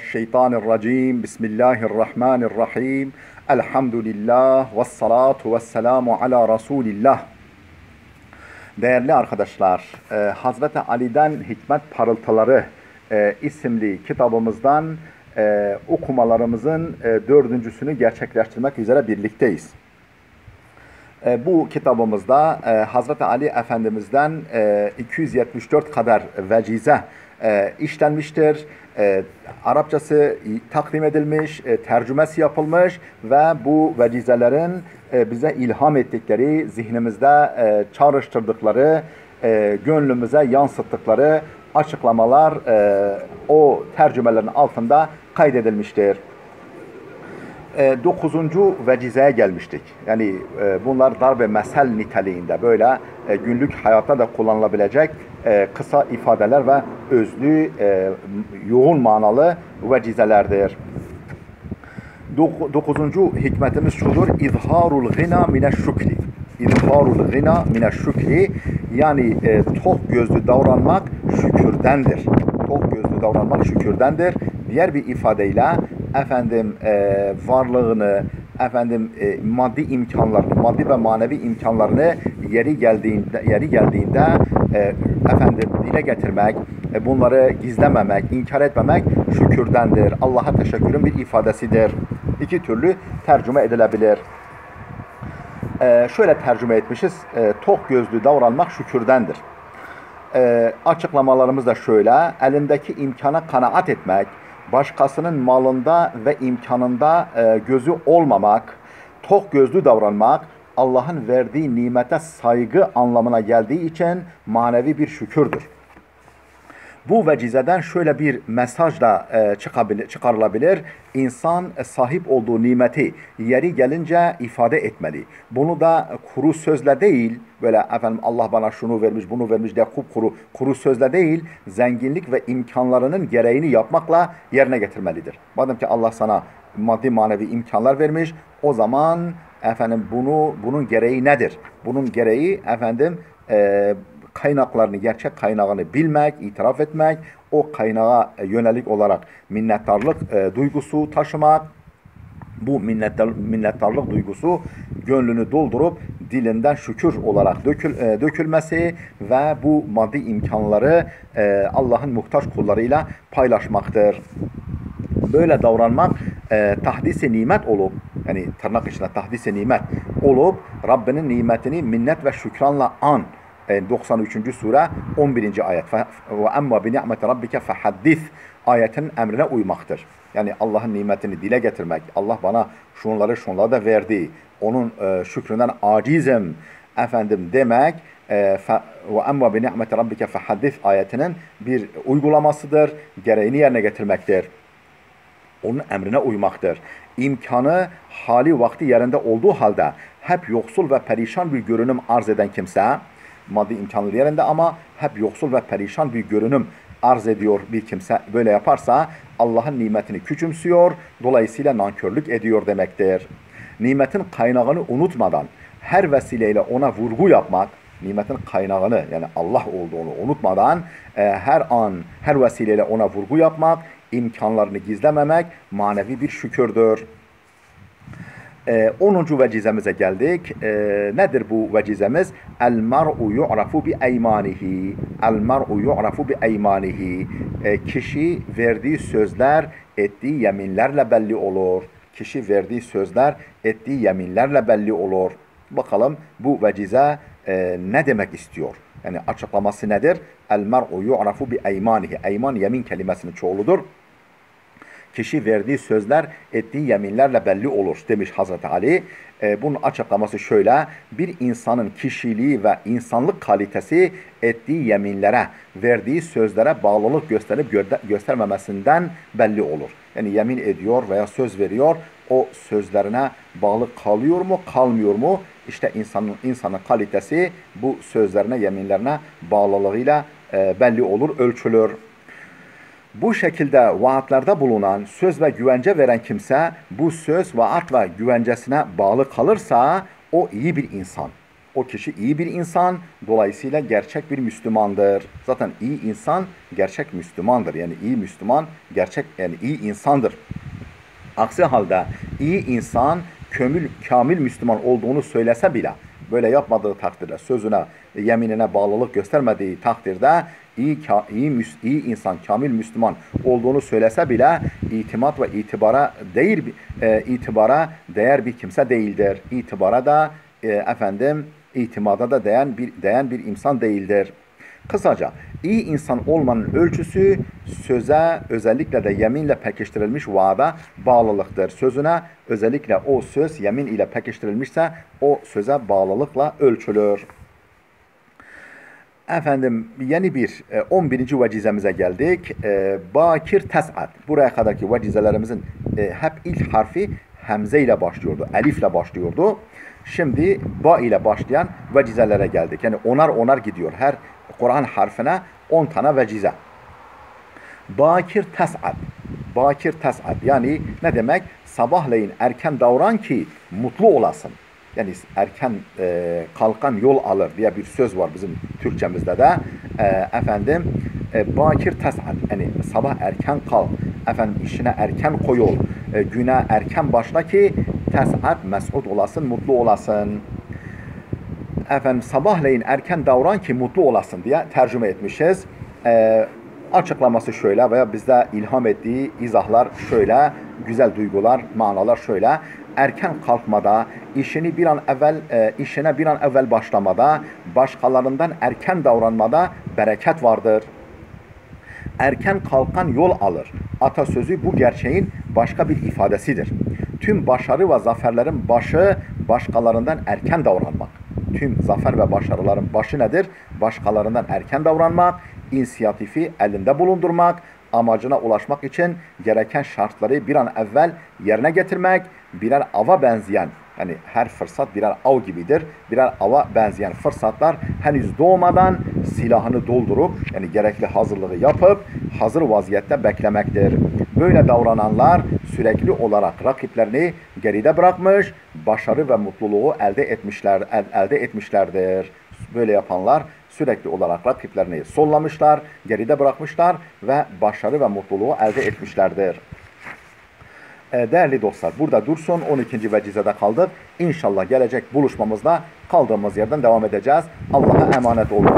Şeytanirracim. Bismillahirrahmanirrahim. Elhamdülillah ve salatu ve selamu ala Resulillah. Değerli arkadaşlar, Hazreti Ali'den Hikmet Parıltıları isimli kitabımızdan okumalarımızın dördüncüsünü gerçekleştirmek üzere birlikteyiz. Bu kitabımızda Hazreti Ali Efendimiz'den 274 kadar vecize işlenmiştir. Arapçası takdim edilmiş, tercümesi yapılmış ve bu vecizelerin bize ilham ettikleri, zihnimizde çağrıştırdıkları, gönlümüze yansıttıkları açıklamalar o tercümelerin altında kaydedilmiştir. 9. vecizeye gelmiştik. Yani bunlar darbe mesel niteliğinde böyle günlük hayatta da kullanılabilecek kısa ifadeler ve özlü, yoğun manalı vecizelerdir. 9. hikmetimiz şudur: İzharul gina mineşşükri. İzharul gina mineşşükri, yani tok gözlü davranmak şükürdendir. Tok gözlü davranmak şükürdendir. Diğer bir ifadeyle varlığını, maddi imkanlarını, maddi ve manevi imkanlarını yeri geldiğinde dile getirmek, bunları gizlememek, inkar etmemek şükürdendir. Allah'a teşekkürün bir ifadesidir. İki türlü tercüme edilebilir. Şöyle tercüme etmişiz: tok gözlü davranmak şükürdendir. Açıklamalarımız da şöyle: elindeki imkana kanaat etmek, başkasının malında ve imkanında gözü olmamak, tok gözlü davranmak, Allah'ın verdiği nimete saygı anlamına geldiği için manevi bir şükürdür. Bu vecizeden şöyle bir mesaj da çıkarılabilir: İnsan sahip olduğu nimeti yeri gelince ifade etmeli. Bunu da kuru sözle değil, böyle Allah bana şunu vermiş, bunu vermiş diye kuru sözle değil, zenginlik ve imkanlarının gereğini yapmakla yerine getirmelidir. Madem ki Allah sana maddi manevi imkanlar vermiş, o zaman bunun gereği nedir? Bunun gereği kaynaklarını, gerçek kaynağını bilmek, itiraf etmek, o kaynağa yönelik olarak minnettarlık duygusu taşımak. Bu minnettarlık duygusu gönlünü doldurup dilinden şükür olarak dökülmesi ve bu maddi imkanları Allah'ın muhtaç kullarıyla paylaşmaktır. Böyle davranmak tahdis-i nimet olup, yani tırnak içinde tahdis-i nimet olup, Rabbinin nimetini minnet ve şükranla an. 93. sure 11. ayet. Ve emma bi ni'meti rabbike fehaddis ayetin emrine uymaktır. Yani Allah'ın nimetini dile getirmek. Allah bana şunları da verdi. Onun şükründen acizim demek. Ve emma bi ni'meti rabbike fehaddis ayetinin bir uygulamasıdır. Gereğini yerine getirmektir. Onun emrine uymaktır. İmkanı hali vakti yerinde olduğu halde hep yoksul ve perişan bir görünüm arz eden kimse, maddi imkanları yerinde ama hep yoksul ve perişan bir görünüm arz ediyor bir kimse, böyle yaparsa Allah'ın nimetini küçümsüyor, dolayısıyla nankörlük ediyor demektir. Nimetin kaynağını unutmadan her vesileyle ona vurgu yapmak, nimetin kaynağını, yani Allah olduğunu unutmadan her an, her vesileyle ona vurgu yapmak, imkanlarını gizlememek manevi bir şükürdür. 10. vecizemize geldik. Nedir bu vecizemiz? El-mer'u yu'rafu bi eymanihi. El-mer'u yu'rafu bi eymanihi. Kişi verdiği sözler ettiği yeminlerle belli olur. Kişi verdiği sözler ettiği yeminlerle belli olur. Bakalım bu vecize ne demek istiyor? Yani açıklaması nedir? El-mer'u yu'rafu bi eymanihi. Eyman yemin kelimesinin çoğuludur. Kişi verdiği sözler ettiği yeminlerle belli olur demiş Hazreti Ali. Bunun açıklaması şöyle: bir insanın kişiliği ve insanlık kalitesi ettiği yeminlere, verdiği sözlere bağlılık gösterip göstermemesinden belli olur. Yani yemin ediyor veya söz veriyor, o sözlerine bağlı kalıyor mu, kalmıyor mu? İşte insanın kalitesi bu sözlerine, yeminlerine bağlılığıyla belli olur, ölçülür. Bu şekilde vaatlerde bulunan, söz ve güvence veren kimse bu söz, vaat ve güvencesine bağlı kalırsa o iyi bir insan. O kişi iyi bir insan, dolayısıyla gerçek bir Müslümandır. Zaten iyi insan gerçek Müslümandır. Yani iyi Müslüman gerçek, yani iyi insandır. Aksi halde iyi insan kamil Müslüman olduğunu söylese bile, böyle yapmadığı takdirde, sözüne, yeminine bağlılık göstermediği takdirde iyi insan, kamil Müslüman olduğunu söylese bile itimat ve itibara değer bir kimse değildir. İtibara da itimada da değen bir insan değildir. Kısaca iyi insan olmanın ölçüsü söze, özellikle de yeminle pekiştirilmiş vaada bağlılıktır. Sözüne, özellikle o söz yemin ile pekiştirilmişse o söze bağlılıkla ölçülür. Yeni bir 11. vecizemize geldik. Bakir tes'ad. Buraya kadarki vecizelerimizin hep ilk harfi hemze ile başlıyordu. Elif ile başlıyordu. Şimdi ba ile başlayan vecizelere geldik. Yani onar gidiyor. Her Kur'an harfine 10 tane vecize. Bakir tes'ad. Bakir tes'ad. Yani ne demek? Sabahleyin erken davran ki mutlu olasın. Yani erken kalkan yol alır diye bir söz var bizim Türkçemizde de. Bakir tes'ad. Yani sabah erken kalk. İşine erken koyul. Güne erken başla ki tes'ad, mes'ud olasın, mutlu olasın. Sabahleyin erken davran ki mutlu olasın diye tercüme etmişiz. Açıklaması şöyle veya bizde ilham ettiği izahlar şöyle, güzel duygular, manalar şöyle. Erken kalkmada, işine bir an evvel başlamada, başkalarından erken davranmada bereket vardır. Erken kalkan yol alır. Atasözü bu gerçeğin başka bir ifadesidir. Tüm başarı ve zaferlerin başı başkalarından erken davranmak. Tüm zafer ve başarıların başı nedir? Başkalarından erken davranmak, inisiyatifi elinde bulundurmak, amacına ulaşmak için gereken şartları bir an evvel yerine getirmek, birer ava benzeyen, yani her fırsat birer av gibidir. Birer ava benzeyen fırsatlar henüz doğmadan silahını doldurup, yani gerekli hazırlığı yapıp hazır vaziyette beklemektir. Böyle davrananlar sürekli olarak rakiplerini geride bırakmış, başarı ve mutluluğu elde etmişlerdir. Böyle yapanlar sürekli olarak rakiplerini sollamışlar, geride bırakmışlar ve başarı ve mutluluğu elde etmişlerdir. Değerli dostlar, burada dursun. 12. vecizede kaldık. İnşallah gelecek buluşmamızda kaldığımız yerden devam edeceğiz. Allah'a emanet olun.